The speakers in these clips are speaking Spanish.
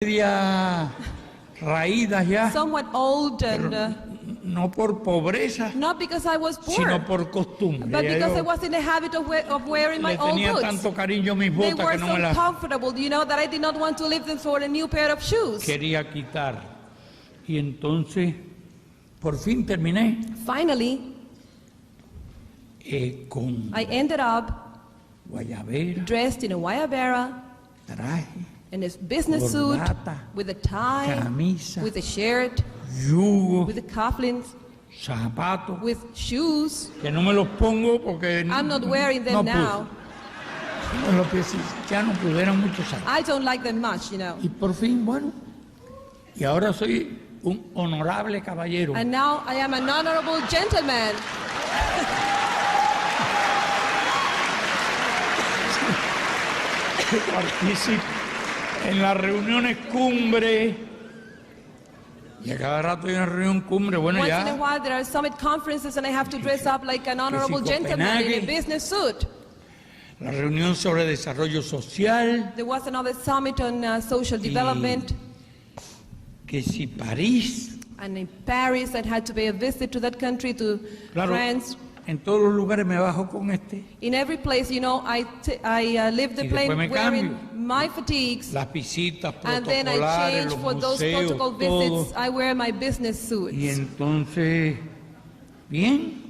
media raídas ya, somewhat old, and no por pobreza, not because I was poor, sino por costumbre. but Ya because yo I was in the habit of wearing my le old tenía boots. tanto cariño a mis They botas were que no so me las comfortable, that I did not want to leave them for a new pair of shoes. quería quitar. Y entonces, por fin terminé Finally, con I ended up guayabera, dressed in a guayabera, traje, in a business suit, corbata, with a tie, camisa, with a shirt, yugo, with the cufflinks, zapatos, with shoes. que no me los pongo porque I'm not wearing them no now. pude. No los pies ya no pudieron muchos años. I don't like them much, Y por fin, bueno, y ahora soy un honorable caballero. And now I am an honorable gentleman. Participo en las reuniones cumbre. Y a cada rato hay una reunión cumbre. Bueno, Once in a ya. while there are summit conferences and I have to dress up like an honorable gentleman in a business suit. La reunión sobre desarrollo social. There was another summit on social development. Que si París. And in Paris I had to pay a visit to that country, to France. En todos los lugares me bajo con este. In every place, I leave the plane wearing my fatigues. Las visitas And then I change for those protocol visits. I wear my business suits. Y entonces, bien.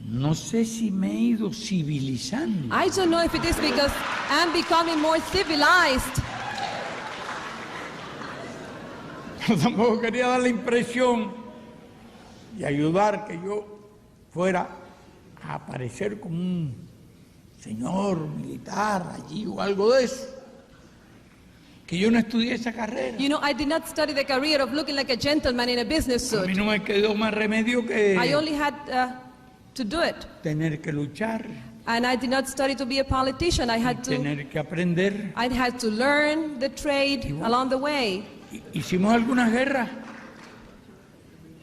No sé si me he ido civilizando. I don't know if it is because I'm becoming more civilized. Tampoco quería dar la impresión y ayudar que yo fuera a aparecer como un señor militar allí o algo de eso. Que yo no estudié esa carrera. I did not study the career of looking like a gentleman in a business A mí suit. no me quedó más remedio que I only had to do it. tener que luchar. And I did not study to be a politician. I had que aprender. I had to learn the trade along the way. Hicimos algunas guerras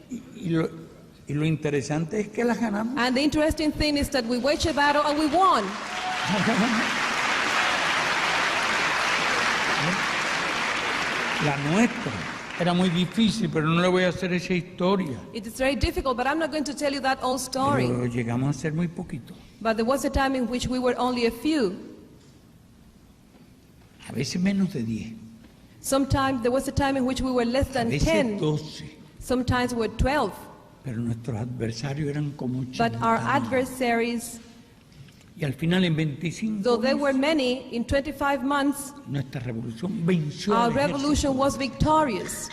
y lo interesante es que las ganamos. And the interesting thing is that we waged a battle and we won. La nuestra era muy difícil, pero no le voy a hacer esa historia. It is very difficult, but I'm not going to tell you that old story. Pero llegamos a ser muy poquito. But there was a time in which we were only a few. A veces menos de 10. Sometimes there was a time in which we were less than 10. 12. Sometimes we were 12. Pero nuestros adversarios eran como 80. But our adversaries, y al final en 25 though there were many, in 25 months, nuestra revolución venció our al ejército. revolution was victorious.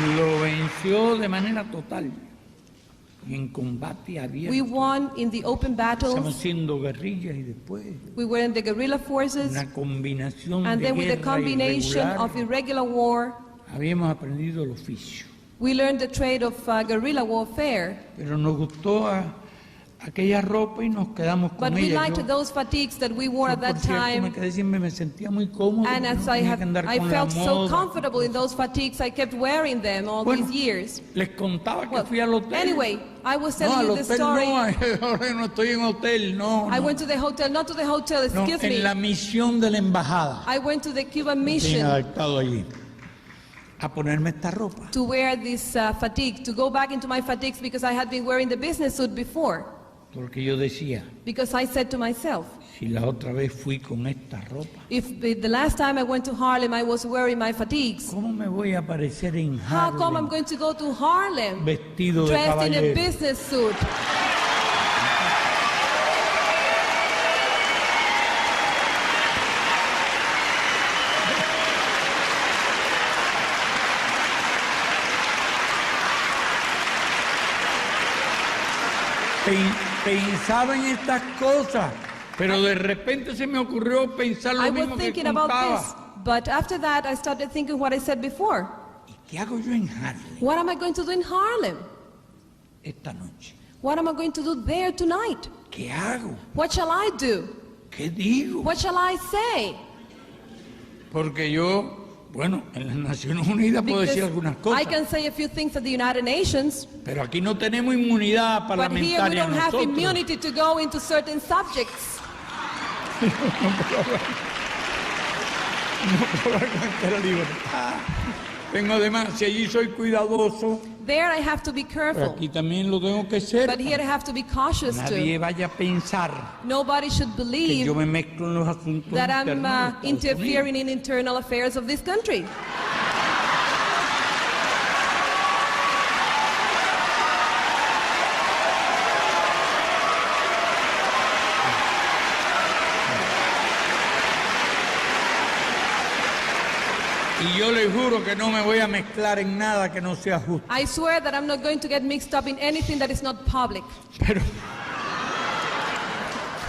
Y lo venció de manera total. Y en combate abierto. We won in the open Estamos battles. siendo guerrillas y después We were in the guerrilla forces. una combinación And de then with the guerra combination irregular, of irregular war, habíamos aprendido el oficio. we learned the trade of guerrilla warfare. Pero nos gustó aquella ropa y nos quedamos con But we ella. liked those fatigues that we wore Yo, at that por cierto, time. me quedé siempre, me sentía muy cómodo. And as no tenía que andar I con la felt so moda. comfortable in those fatigues, I kept wearing them all these years. Les contaba que Well, fui al hotel. anyway, I was No, telling al you the hotel story. no, ahora no estoy en hotel, no. I no. went to the hotel, not to the hotel, No, excuse en me. la misión de la embajada. I went to the Cuban Bien mission adaptado allí. A ponerme esta ropa. to wear this fatigue, to go back into my fatigues because I had been wearing the business suit before. Porque yo decía, Because I said to myself, si la otra vez fui con esta ropa, if the last time I went to Harlem I was wearing my fatigues, ¿cómo me voy a aparecer en how come I'm Harlem going to go to Harlem vestido de dressed in a caballero? business suit? Pensaba en estas cosas, pero de repente se me ocurrió pensar lo I mismo was que thinking about this, contaba. but after that I started thinking what I said before. ¿Y qué hago yo en Harlem What am I going to do in Harlem? esta noche? What am I going to do there tonight? ¿Qué hago? What shall I do? ¿Qué digo? What shall I say? Porque yo Bueno, en las Naciones Unidas puedo decir algunas I cosas, can say a few things at the United Nations, pero aquí no tenemos inmunidad but here we parlamentaria don't have nosotros. immunity to go into certain subjects. No puedo hablar con entera libertad. Tengo además, si allí soy cuidadoso, There I have to be pero careful, aquí también lo tengo que ser. but here I have to be cautious Nadie too. vaya a pensar Nobody should que believe yo me mezclo en los asuntos that I'm internos de Estados interfering Unidos. in internal affairs of this country. Y yo les juro que no me voy a mezclar en nada que no sea justo. I swear that I'm not going to get mixed up in anything that is not public.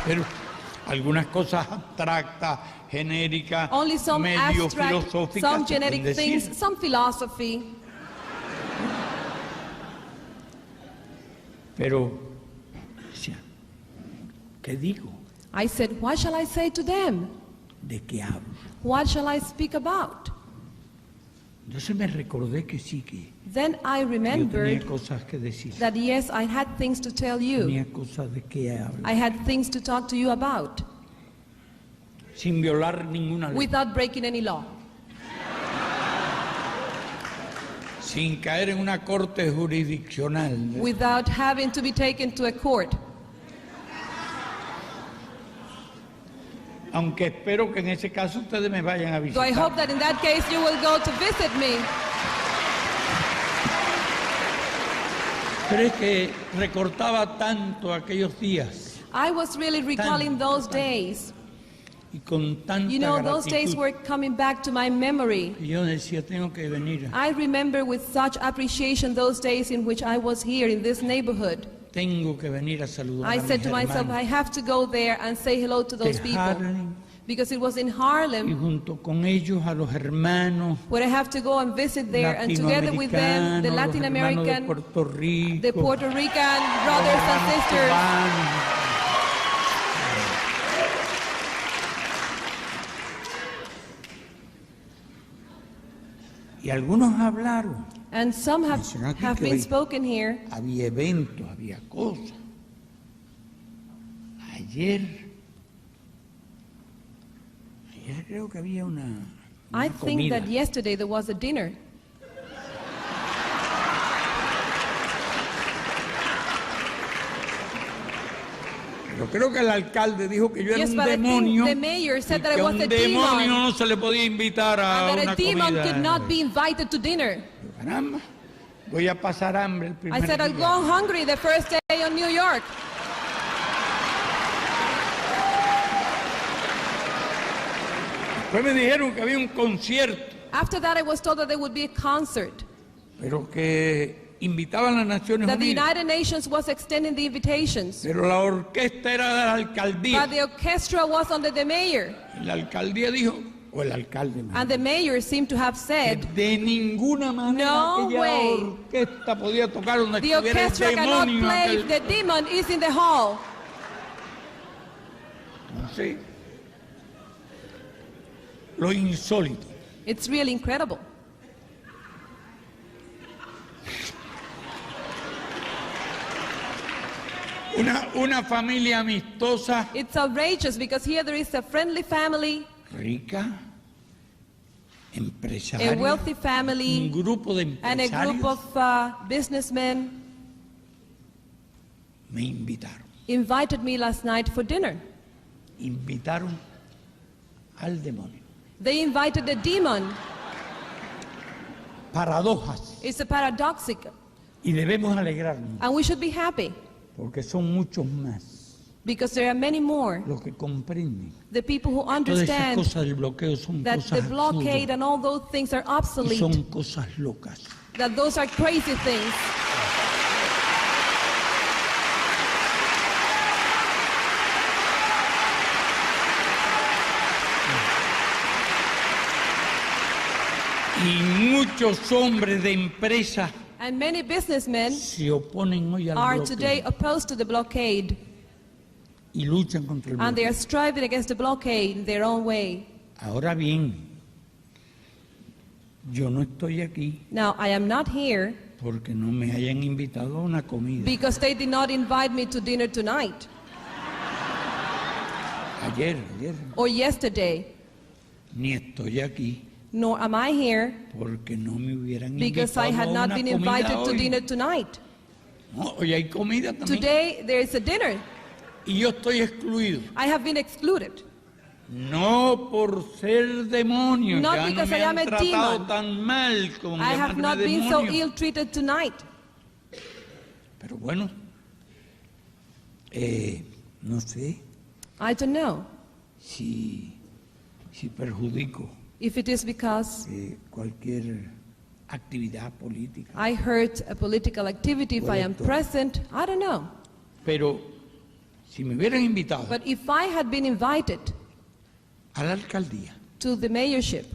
Pero algunas cosas abstractas, genéricas, Only some medio abstract, filosóficas, some se pueden genetic decir. things, some philosophy. Pero, decía, ¿qué digo? I said, what shall I say to them? ¿De qué hablo? What shall I speak about? Entonces me recordé que sí, que Then I yo tenía remembered cosas que decir. that yes, I had things to tell you. Tenía cosas de qué hablar. I had things to talk to you about Sin violar ninguna ley. without breaking any law, Sin caer en una corte jurisdiccional. without having to be taken to a court. Aunque espero que en ese caso ustedes me vayan a So I visitar. hope that in that case you will go to visit me. Pero es que recortaba tanto aquellos días I was really recalling those tanto. days. y con tanta You know, those days gratitud were coming back to my memory. que yo decía, tengo que venir, I remember with such appreciation those days in which I was here in this neighborhood. tengo que venir a saludar I a said mis to myself, I hermanos have to go there and say hello to those de people. Harlem, Because it was in y Harlem junto con ellos a los hermanos where I have to go and visit there, and together with them, the Latin los hermanos de American, Puerto Rico, the Puerto Rican los brothers and hermanos sisters, cubanos. Y algunos hablaron, and some Mencionó aquí have que been hoy spoken here. había eventos, había cosas. Ayer creo que había una I think comida. that yesterday there was a dinner. Pero creo que el alcalde dijo que yo era Yes, un but I think demonio the mayor said y that I que a was un a demonio demon, no se le podía invitar a and that una a demon comida. could not be invited to dinner. Yo, caramba, voy a pasar hambre el primer I said I'll día. go hungry the first day on New York. Después me dijeron que había un concierto, After that, I was told that there would be a concert, pero que invitaban a las Naciones that the Unidas. United Nations was extending the invitations, Pero la orquesta era de la alcaldía. but the orchestra was under the mayor. Y la alcaldía dijo, o el alcalde, And the mayor seemed to have que said, de ninguna manera No aquella way. orquesta podía tocar donde the estuviera el orchestra cannot demonio. play if aquel- the demon is in the hall. Sí. Lo insólito. It's really incredible. Una familia amistosa, It's outrageous because here there is a friendly family, rica, a empresaria, wealthy family, un grupo de and a group empresarios of businessmen me invitaron. invited me last night for dinner. Invitaron al demonio. They invited the demon. Paradojas. It's a paradoxic, Y debemos alegrarnos, and we should be happy porque son muchos más because there are many more, los que comprenden. the people who Todas esas understand cosas del bloqueo son that cosas the blockade absurdas and all those things are y obsolete, son cosas locas. that those are crazy things. Y muchos hombres de empresa And many businessmen se oponen hoy al are bloqueo today opposed to the blockade, y luchan contra el and they bloqueo. are striving against the blockade in their own way. Ahora bien, yo no estoy aquí Now, I am not here porque no me hayan invitado a una comida. because they did not invite me to dinner tonight Ayer, or yesterday. ni estoy aquí Nor am I here porque no me hubieran because I invitado had a not una been comida invited to hoy. dinner tonight. No, hoy hay comida también. Today, there is a dinner. Y yo estoy excluido. I have been excluded. No por ser demonio, Not ya no because me I am han a tratado demon. tan mal como I have llamarme not been so demonio. ill-treated tonight. Pero bueno, no sé I don't know si perjudico if it is because cualquier actividad política. I hurt a political activity if I am present. I don't know. Pero si me hubieran invitado But if I had been invited a la alcaldía, to the mayorship,